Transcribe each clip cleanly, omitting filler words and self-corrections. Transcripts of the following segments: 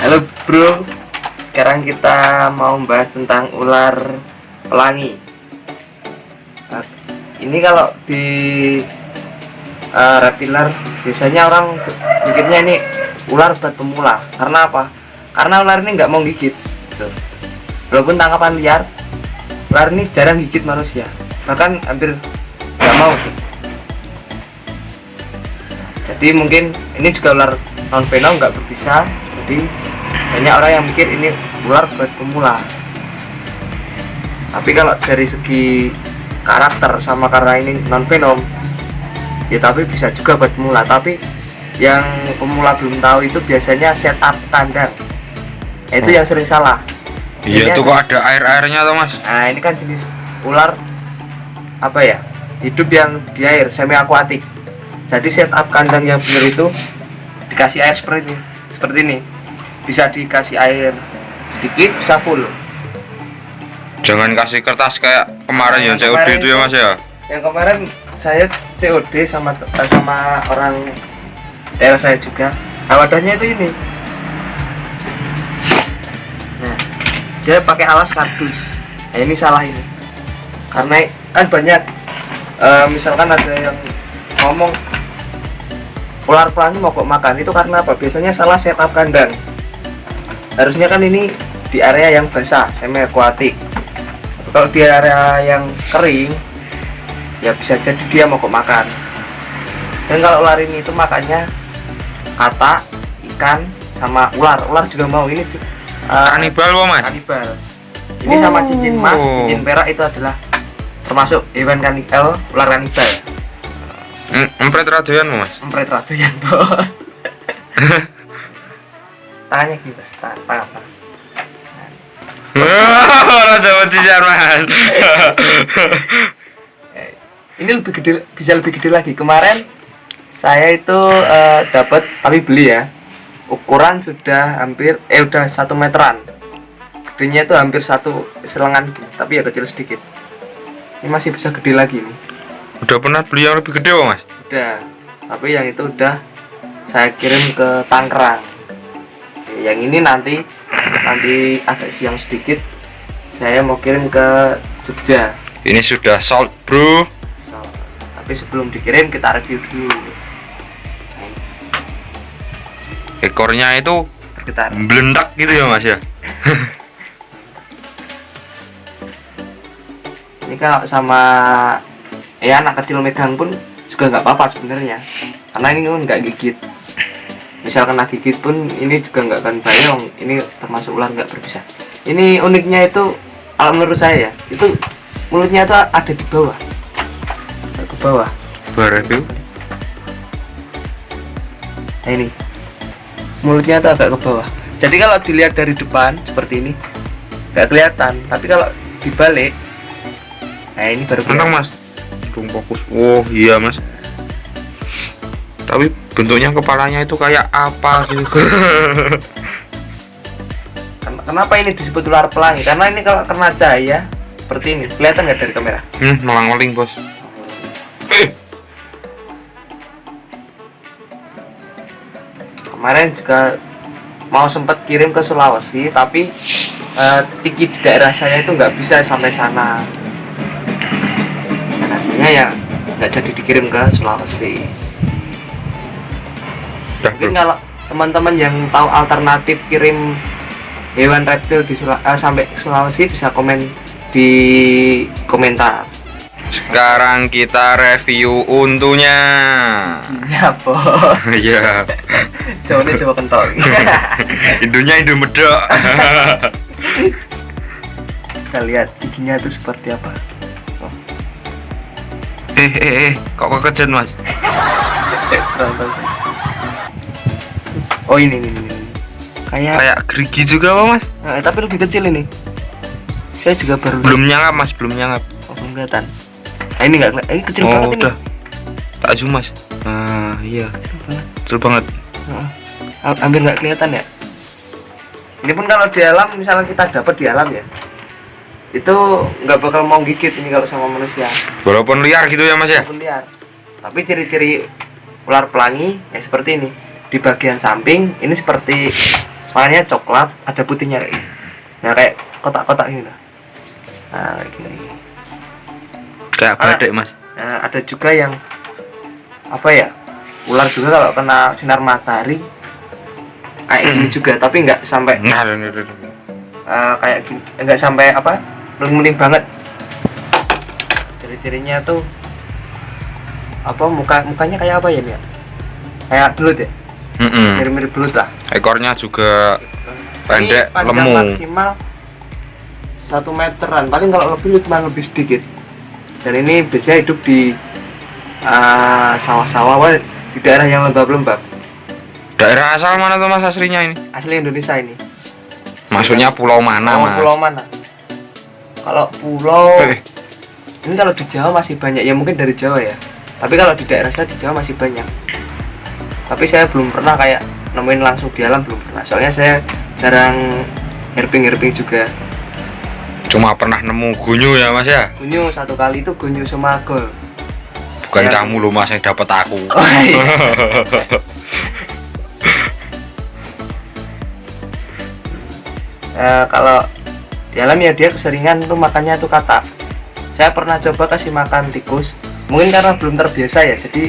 Halo bro, sekarang kita mau membahas tentang ular pelangi. Nah, ini kalau di reptiler biasanya orang mikirnya ini ular buat pemula. Karena apa? Karena ular ini nggak mau gigit. Walaupun tangkapan liar, ular ini jarang gigit manusia, bahkan hampir nggak mau. Jadi mungkin ini juga ular non venom, nggak berbisa. Jadi banyak orang yang mikir ini ular buat pemula. Tapi kalau dari segi karakter sama karena ini non venom, ya tapi bisa juga buat pemula. Tapi yang pemula belum tahu itu biasanya setup kandang. Itu yang sering salah. Iya itu kok ada air-airnya tuh mas. Nah ini kan jenis ular apa ya, hidup yang di air, semi akuatik. Jadi setup kandang yang benar itu dikasih air seperti ini. Bisa dikasih air sedikit, bisa full. Jangan kasih kertas kayak kemarin yang COD itu ya mas ya. Yang kemarin saya COD sama orang daerah saya juga. Nah, wadahnya itu ini. Nah, dia pakai alas kardus. Nah, ini salah ini. Karena kan banyak misalkan ada yang ngomong ular pelangi mogok makan, itu karena apa? Biasanya salah setup kandang. Harusnya kan ini di area yang basah, semi akuatik. Kalau di area yang kering, ya bisa jadi dia mogok makan. Dan kalau ular ini itu makannya kata, ikan, sama ular. Ular juga mau ini. Kanibal mas. Kanibal. Ini sama cincin emas, cincin perak itu adalah termasuk hewan kanibal, ular kanibal. Empret radoyan mas. Empret radoyan bos. Tangannya gitu, tangan. Rada betijar mas. Ini lebih gede, bisa lebih gede lagi. Kemarin saya itu dapat, tapi beli ya. Ukuran sudah hampir udah 1 meteran. Gedenya itu hampir 1 selengan, tapi ya kecil sedikit. Ini masih bisa gede lagi nih. Udah pernah beli yang lebih gede mas? Udah, tapi yang itu udah saya kirim ke Tangerang. Yang ini nanti agak siang sedikit, saya mau kirim ke Jogja. Ini sudah sold bro. Tapi sebelum dikirim kita review dulu. Ekornya itu Kita belendak gitu ya mas ya. ini kalau sama anak kecil megang pun juga nggak apa-apa sebenarnya, karena ini kan nggak gigit. Misal kena gigit pun ini juga nggak akan bahaya. Ini termasuk ular nggak berbisa. Ini uniknya itu kalau menurut saya ya, itu mulutnya itu ada di bawah, ke bawah. Review. Nah ini mulutnya itu agak ke bawah. Jadi kalau dilihat dari depan seperti ini nggak kelihatan, tapi kalau dibalik, nah ini baru kelihatan. Menang mas. Belum fokus. Oh iya mas. Tapi bentuknya kepalanya itu kayak apa gitu. Kenapa ini disebut ular pelangi? Karena ini kalau kena cahaya seperti ini, kelihatan nggak dari kamera? Melang-meling bos. Kemarin juga mau sempat kirim ke Sulawesi, tapi tiki di daerah saya itu nggak bisa sampai sana. Dan hasilnya ya nggak jadi dikirim ke Sulawesi. Mungkin kalau teman-teman yang tahu alternatif kirim hewan reptil di sampai Sulawesi bisa komen di komentar. Sekarang kita review untunya. Ya bos. Iya. Coba kentol. Indunya indu medok. Kita lihat giginya itu seperti apa. Kok kekejen mas? Oh ini. Kayak gerigi juga apa mas? nah, tapi lebih kecil ini. Saya juga baru Belum nyangap mas, belum nyangap. Oh, belum kelihatan. Nah, ini nggak kelihatan. Ini kecil banget udah. ini. Tak zoom mas. Nah iya. Kecil banget. Hampir nggak kelihatan ya. Ini pun kalau di alam, misalnya kita dapat di alam ya, itu nggak bakal mau gigit ini kalau sama manusia. Walaupun liar gitu ya mas ya. Walaupun liar. Tapi ciri-ciri ular pelangi ya seperti ini. Di bagian samping ini seperti warnanya coklat, ada putihnya kayak gini. Nah kayak kotak-kotak ini lah. Nah kayak gini. Kayak badai mas. Nah, ada juga yang apa ya, ular juga kalau kena sinar matahari kayak gini juga, tapi nggak sampai kayak gini, nggak sampai apa meling-meling banget. Ciri-cirinya tuh apa, mukanya kayak apa ya nih? Kayak belut ya? Mirip-mirip belut lah. Ekornya juga pendek, panjang lemu. maksimal 1 meteran, paling kalau lebih cuma lebih sedikit. Dan ini biasanya hidup di sawah-sawah di daerah yang lembab-lembab. Daerah asal mana tuh mas aslinya ini? Asli Indonesia ini. Maksudnya pulau mana mas? Pulau mana? Kalau pulau ini kalau di Jawa masih banyak ya, mungkin dari Jawa ya. Tapi kalau di daerah saya di Jawa masih banyak. Tapi saya belum pernah kayak nemuin langsung di alam, belum pernah. Soalnya saya jarang herping juga. Cuma pernah nemu gunyu ya mas ya? Gunyu satu kali itu gunyu semagol. Bukan Ya. kamu loh mas yang dapat aku. Oh, iya. Kalau di alam ya dia keseringan tuh makannya tuh katak. Saya pernah coba kasih makan tikus, mungkin karena belum terbiasa ya, jadi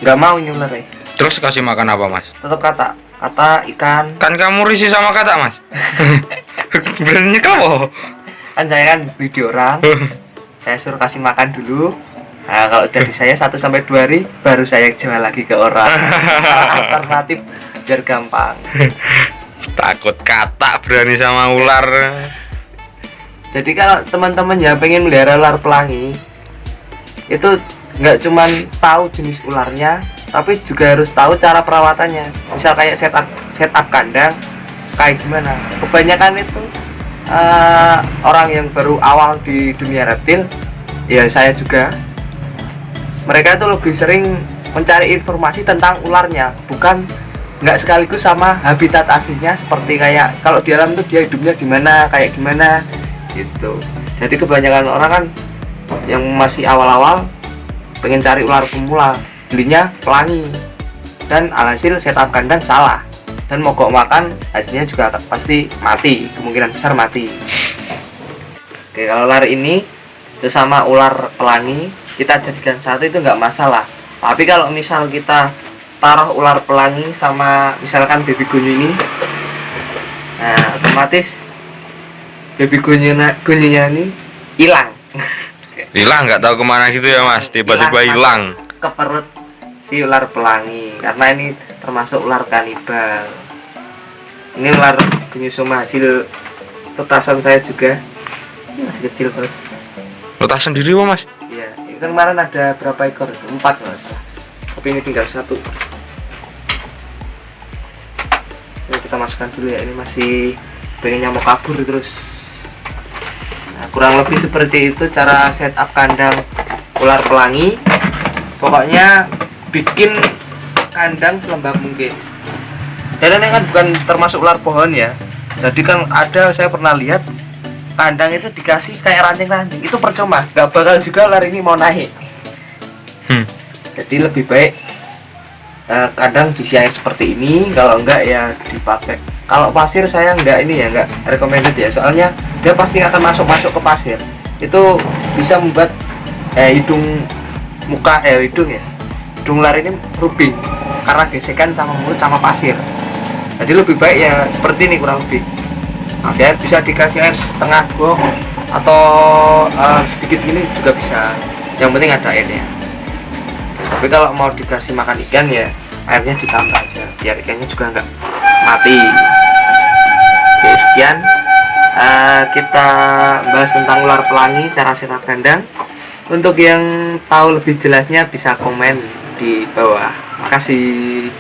nggak mau nyuler ya. Terus kasih makan apa mas? Tetap katak, ikan. Kan kamu risih sama kata mas. Beraninya kamu. Kan saya kan video orang, saya suruh kasih makan dulu. Nah, kalau udah di saya 1 sampai 2 hari baru saya jual lagi ke orang. Alternatif biar gampang. Takut katak berani sama ular. Jadi kalau teman-teman ya pengen melihara ular pelangi, itu nggak cuman tahu jenis ularnya, tapi juga harus tahu cara perawatannya. Misal kayak setup kandang kayak gimana. Kebanyakan itu orang yang baru awal di dunia reptil, ya saya juga, mereka itu lebih sering mencari informasi tentang ularnya, bukan nggak sekaligus sama habitat aslinya, seperti kayak kalau di alam tuh dia hidupnya gimana, kayak gimana gitu. Jadi kebanyakan orang kan yang masih awal-awal pengen cari ular pemula, belinya pelangi, dan alhasil setup kandang salah, dan mogok makan hasilnya juga pasti mati, kemungkinan besar mati. Oke, kalau ular ini sesama ular pelangi kita jadikan satu itu nggak masalah. Tapi kalau misal kita taruh ular pelangi sama misalkan baby gunyu ini, nah otomatis baby gunyunya ini hilang. Hilang nggak tahu kemana gitu ya mas, tiba-tiba hilang ke perut si ular pelangi, karena ini termasuk ular kanibal. Ini ular gunyu soma hasil tetasan saya juga, ini masih kecil bos. letak sendiri wah mas. Iya, ini kan kemarin ada berapa ekor? 4 kalau nggak salah, tapi ini tinggal 1. Ini kita masukkan dulu ya, ini masih pengennya mau kabur terus. Nah, kurang lebih seperti itu cara setup kandang ular pelangi. Pokoknya bikin kandang selembab mungkin. Dan ini kan bukan termasuk ular pohon ya. Jadi kan ada, saya pernah lihat kandang itu dikasih kayak ranting-ranting, itu percuma, nggak bakal juga ular ini mau naik. Jadi lebih baik kandang disiain seperti ini, kalau enggak ya dipakai. Kalau pasir saya enggak ini ya, enggak recommended ya, soalnya dia pasti akan masuk ke pasir. Itu bisa membuat hidung ular ini rubing karena gesekan sama mulut sama pasir. Jadi lebih baik ya seperti ini kurang lebih. Nah, saya bisa dikasih air setengah box atau sedikit gini juga bisa, yang penting ada airnya. Tapi kalau mau dikasih makan ikan ya airnya ditambah aja biar ikannya juga enggak mati. Oke, sekian kita bahas tentang ular pelangi, cara setup kandang. Untuk yang tahu lebih jelasnya bisa komen di bawah. Makasih.